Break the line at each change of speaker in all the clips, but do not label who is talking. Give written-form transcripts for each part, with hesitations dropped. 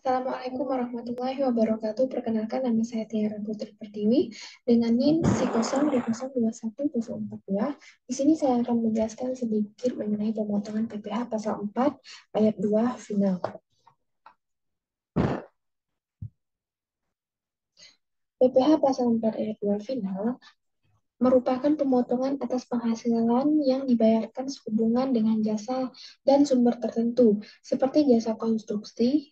Assalamualaikum warahmatullahi wabarakatuh. Perkenalkan, nama saya Tiara Putri Pertiwi dengan NIM C0202174 Di sini saya akan menjelaskan sedikit mengenai pemotongan PPh pasal 4 ayat 2 final. PPh pasal 4 ayat 2 final merupakan pemotongan atas penghasilan yang dibayarkan sehubungan dengan jasa dan sumber tertentu, seperti jasa konstruksi,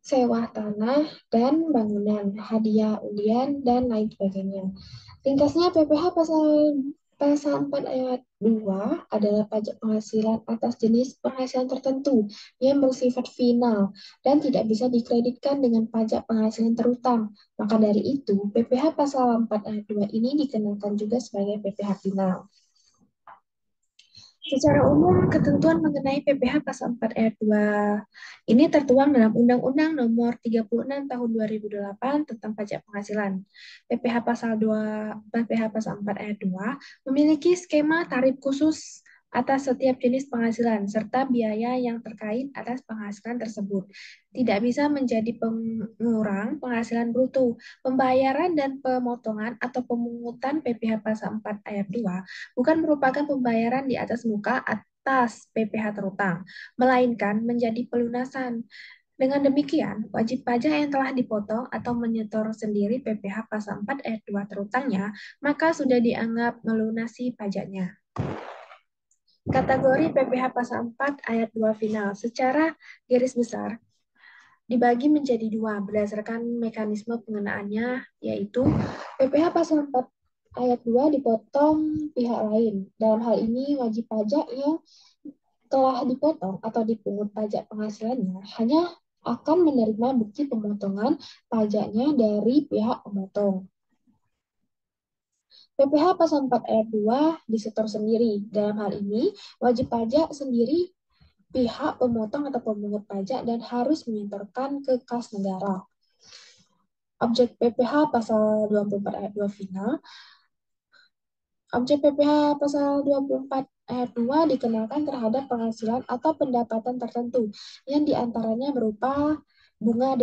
sewa tanah dan bangunan, hadiah undian, dan lain sebagainya. Ringkasnya, PPh pasal 4 ayat 2 adalah pajak penghasilan atas jenis penghasilan tertentu yang bersifat final dan tidak bisa dikreditkan dengan pajak penghasilan terutang. Maka dari itu, PPh pasal 4 ayat 2 ini dikenakan juga sebagai PPh final. Secara umum, ketentuan mengenai PPh pasal 4 ayat 2 ini tertuang dalam Undang-Undang Nomor 36 Tahun 2008 tentang pajak penghasilan. PPh pasal 4 ayat 2 memiliki skema tarif khusus atas setiap jenis penghasilan serta biaya yang terkait atas penghasilan tersebut. Tidak bisa menjadi pengurang penghasilan bruto. Pembayaran dan pemotongan atau pemungutan PPh pasal 4 ayat 2 bukan merupakan pembayaran di atas muka atas PPh terutang, melainkan menjadi pelunasan. Dengan demikian, wajib pajak yang telah dipotong atau menyetor sendiri PPh pasal 4 ayat 2 terutangnya, maka sudah dianggap melunasi pajaknya. Kategori PPh pasal 4 ayat 2 final secara garis besar dibagi menjadi dua berdasarkan mekanisme pengenaannya, yaitu PPh pasal 4 ayat 2 dipotong pihak lain. Dalam hal ini, wajib pajak yang telah dipotong atau dipungut pajak penghasilannya hanya akan menerima bukti pemotongan pajaknya dari pihak pemotong. PPh pasal 4 ayat 2 disetor sendiri. Dalam hal ini, wajib pajak sendiri pihak pemotong atau pemungut pajak dan harus menyetorkan ke kas negara. Objek PPh pasal 24 ayat 2 final. Objek PPh pasal 24 ayat 2 dikenakan terhadap penghasilan atau pendapatan tertentu yang diantaranya berupa bunga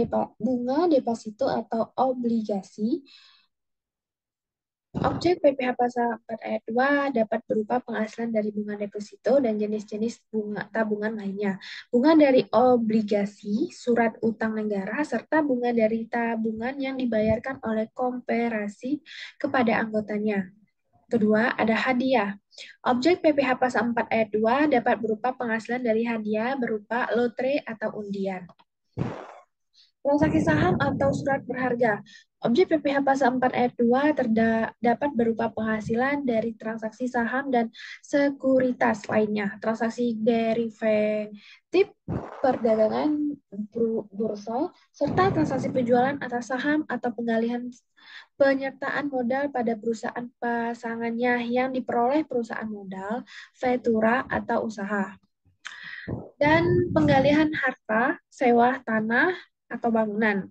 deposito atau obligasi. Objek PPh pasal 4 ayat 2 dapat berupa penghasilan dari bunga deposito dan jenis-jenis bunga tabungan lainnya, bunga dari obligasi, surat utang negara, serta bunga dari tabungan yang dibayarkan oleh koperasi kepada anggotanya. Kedua, ada hadiah. Objek PPh pasal 4 ayat 2 dapat berupa penghasilan dari hadiah berupa lotre atau undian. Transaksi saham atau surat berharga. Objek PPh pasal 4 ayat 2 dapat berupa penghasilan dari transaksi saham dan sekuritas lainnya, transaksi derivatif, perdagangan bursa, serta transaksi penjualan atas saham atau penggalian penyertaan modal pada perusahaan pasangannya yang diperoleh perusahaan modal, ventura, atau usaha. Dan penggalian harta, sewa tanah, atau bangunan.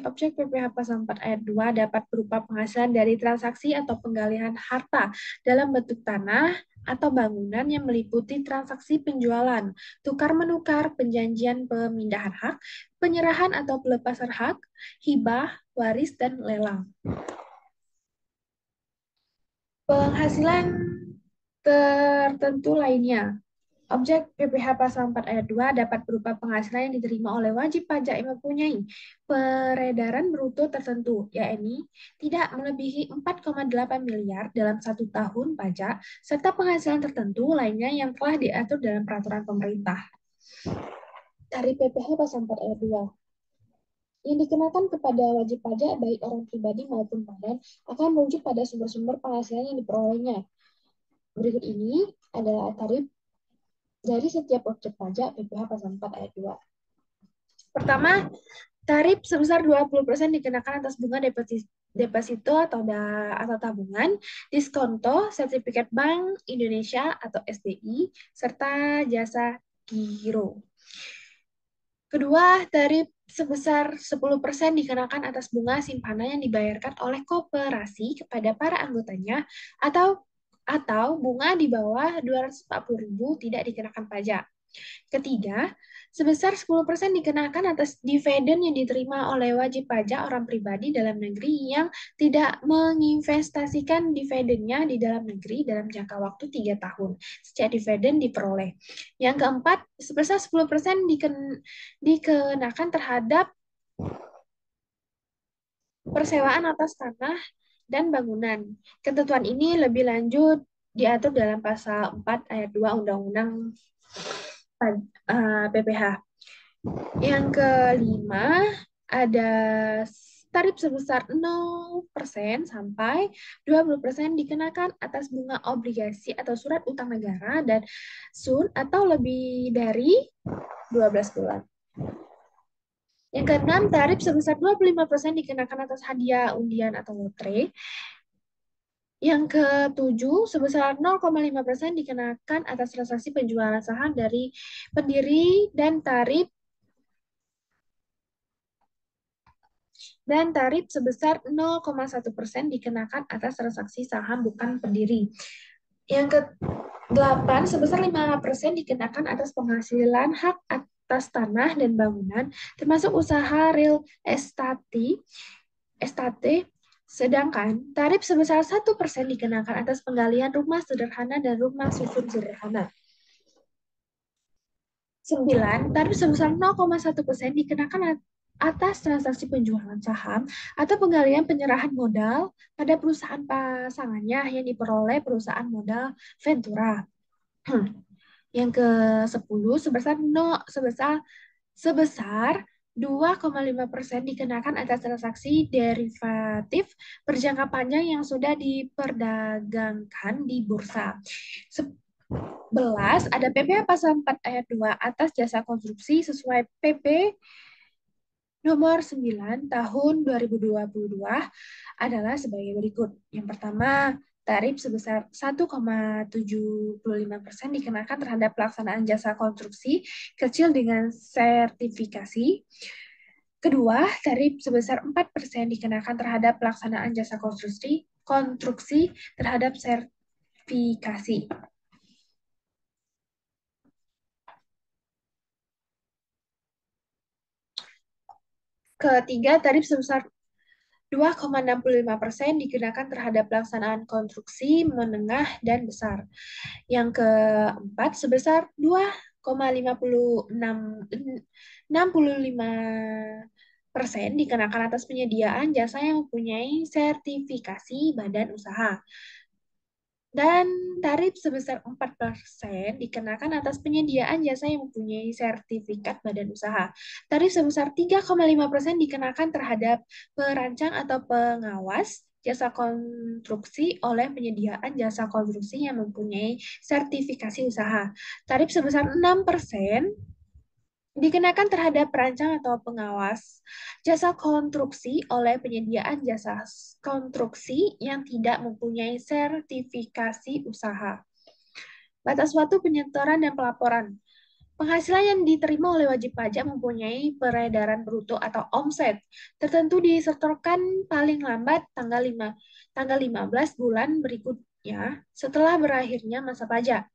Objek PPh pasal 4 ayat 2 dapat berupa penghasilan dari transaksi atau penggalian harta dalam bentuk tanah atau bangunan yang meliputi transaksi penjualan, tukar-menukar, penjanjian pemindahan hak, penyerahan atau pelepasan hak, hibah, waris, dan lelang. Penghasilan tertentu lainnya. Objek PPh pasal 4 ayat 2 dapat berupa penghasilan yang diterima oleh wajib pajak yang mempunyai peredaran bruto tertentu, yakni tidak melebihi 4,8 miliar dalam 1 tahun pajak, serta penghasilan tertentu lainnya yang telah diatur dalam peraturan pemerintah. Dari PPh pasal 4 ayat 2 yang dikenakan kepada wajib pajak baik orang pribadi maupun badan akan merujuk pada sumber-sumber penghasilan yang diperolehnya. Berikut ini adalah tarif dari setiap objek pajak PPh pasal 4 ayat 2. Pertama, tarif sebesar 20% dikenakan atas bunga deposito atau tabungan, diskonto, sertifikat Bank Indonesia atau SBI, serta jasa giro. Kedua, tarif sebesar 10% dikenakan atas bunga simpanan yang dibayarkan oleh koperasi kepada para anggotanya atau bunga di bawah 240.000 tidak dikenakan pajak. Ketiga, sebesar 10% dikenakan atas dividen yang diterima oleh wajib pajak orang pribadi dalam negeri yang tidak menginvestasikan dividennya di dalam negeri dalam jangka waktu 3 tahun sejak dividen diperoleh. Yang keempat, sebesar 10% dikenakan terhadap persewaan atas tanah dan bangunan. Ketentuan ini lebih lanjut diatur dalam pasal 4 ayat 2 Undang-Undang PPH. Yang kelima, ada tarif sebesar 0% sampai 20% dikenakan atas bunga obligasi atau surat utang negara dan sun atau lebih dari 12 bulan. Yang keenam, tarif sebesar 25% dikenakan atas hadiah, undian, atau lotre. Yang ketujuh, sebesar 0,5% dikenakan atas transaksi penjualan saham dari pendiri dan tarif sebesar 0,1% dikenakan atas transaksi saham bukan pendiri. Yang ke-8, sebesar 5% dikenakan atas penghasilan hak atas tanah dan bangunan, termasuk usaha real estate, sedangkan tarif sebesar 1% dikenakan atas penggalian rumah sederhana dan rumah susun sederhana. 9, tarif sebesar 0,1% dikenakan atas transaksi penjualan saham atau penggalian penyerahan modal pada perusahaan pasangannya yang diperoleh perusahaan modal Ventura. Yang ke-10, sebesar 2,5% dikenakan atas transaksi derivatif berjangka panjang yang sudah diperdagangkan di bursa. 11, ada PPh pasal 4 ayat 2 atas jasa konstruksi sesuai PP nomor 9 tahun 2022 adalah sebagai berikut. Yang pertama, tarif sebesar 1,75% dikenakan terhadap pelaksanaan jasa konstruksi kecil dengan sertifikasi. Kedua, tarif sebesar 4% dikenakan terhadap pelaksanaan jasa konstruksi terhadap sertifikasi. Ketiga, tarif sebesar 2,65% dikenakan terhadap pelaksanaan konstruksi menengah dan besar. Yang keempat, sebesar 2,65% dikenakan atas penyediaan jasa yang mempunyai sertifikasi badan usaha. Dan tarif sebesar 4% dikenakan atas penyediaan jasa yang mempunyai sertifikat badan usaha. Tarif sebesar 3,5% dikenakan terhadap perancang atau pengawas jasa konstruksi oleh penyediaan jasa konstruksi yang mempunyai sertifikasi usaha. Tarif sebesar 6% dikenakan terhadap perancang atau pengawas jasa konstruksi oleh penyediaan jasa konstruksi yang tidak mempunyai sertifikasi usaha. Batas waktu penyetoran dan pelaporan. Penghasilan yang diterima oleh wajib pajak mempunyai peredaran bruto atau omset tertentu disetorkan paling lambat tanggal 15 bulan berikutnya setelah berakhirnya masa pajak.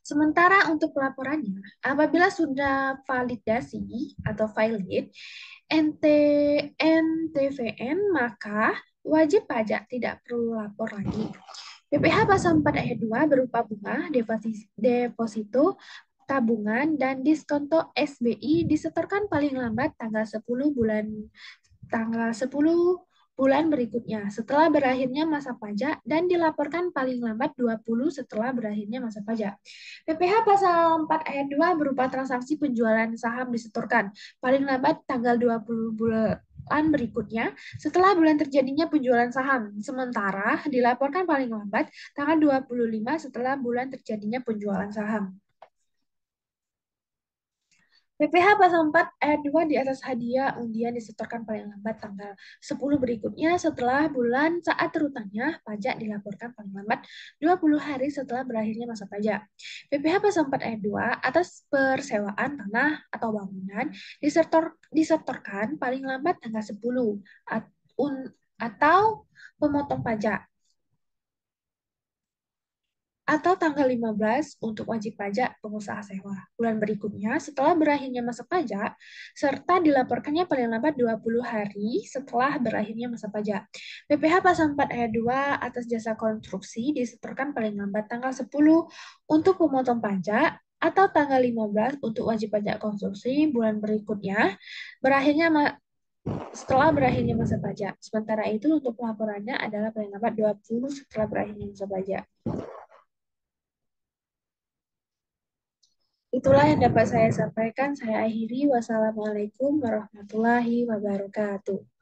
Sementara untuk pelaporannya, apabila sudah validasi atau valid NTVN, maka wajib pajak tidak perlu lapor lagi. PPh pasal 4 ayat 2 berupa bunga, deposito, tabungan, dan diskonto SBI disetorkan paling lambat tanggal 10 bulan berikutnya setelah berakhirnya masa pajak dan dilaporkan paling lambat 20 setelah berakhirnya masa pajak. PPh pasal 4 ayat 2 berupa transaksi penjualan saham disetorkan paling lambat tanggal 20 bulan berikutnya setelah bulan terjadinya penjualan saham. Sementara dilaporkan paling lambat tanggal 25 setelah bulan terjadinya penjualan saham. PPh pasal 4 ayat 2 di atas hadiah undian disetorkan paling lambat tanggal 10 berikutnya setelah bulan saat terutannya pajak dilaporkan paling lambat 20 hari setelah berakhirnya masa pajak. PPh pasal 4 ayat 2 atas persewaan tanah atau bangunan disetorkan paling lambat tanggal 10 atau pemotong pajak. atau tanggal 15 untuk wajib pajak pengusaha sewa. Bulan berikutnya setelah berakhirnya masa pajak, serta dilaporkannya paling lambat 20 hari setelah berakhirnya masa pajak. PPh Pasal 4 Ayat 2 atas jasa konstruksi disetorkan paling lambat tanggal 10 untuk pemotong pajak atau tanggal 15 untuk wajib pajak konstruksi bulan berikutnya setelah berakhirnya masa pajak. Sementara itu untuk pelaporannya adalah paling lambat 20 setelah berakhirnya masa pajak. Itulah yang dapat saya sampaikan. Saya akhiri. Wassalamualaikum warahmatullahi wabarakatuh.